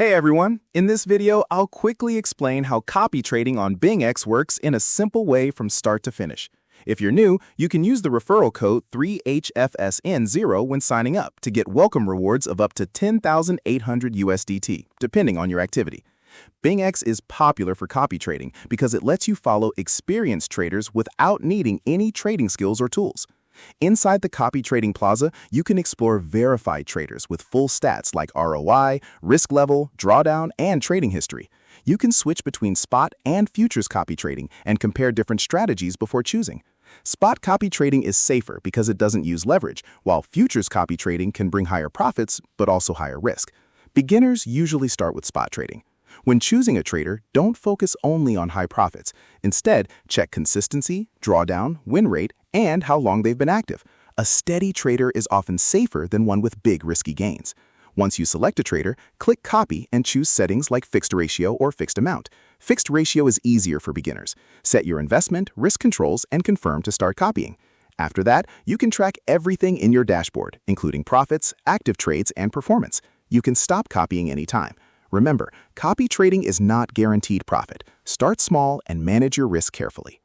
Hey everyone! In this video, I'll quickly explain how copy trading on BingX works in a simple way from start to finish. If you're new, you can use the referral code 3HFSN0 when signing up to get welcome rewards of up to 10,800 USDT, depending on your activity. BingX is popular for copy trading because it lets you follow experienced traders without needing any trading skills or tools. Inside the copy trading plaza, you can explore verified traders with full stats like ROI, risk level, drawdown, and trading history. You can switch between spot and futures copy trading and compare different strategies before choosing. Spot copy trading is safer because it doesn't use leverage, while futures copy trading can bring higher profits but also higher risk. Beginners usually start with spot trading. When choosing a trader, don't focus only on high profits. Instead, check consistency, drawdown, win rate, and how long they've been active. A steady trader is often safer than one with big risky gains. Once you select a trader, click Copy and choose settings like Fixed Ratio or Fixed Amount. Fixed Ratio is easier for beginners. Set your investment, risk controls, and confirm to start copying. After that, you can track everything in your dashboard, including profits, active trades, and performance. You can stop copying anytime. Remember, copy trading is not guaranteed profit. Start small and manage your risk carefully.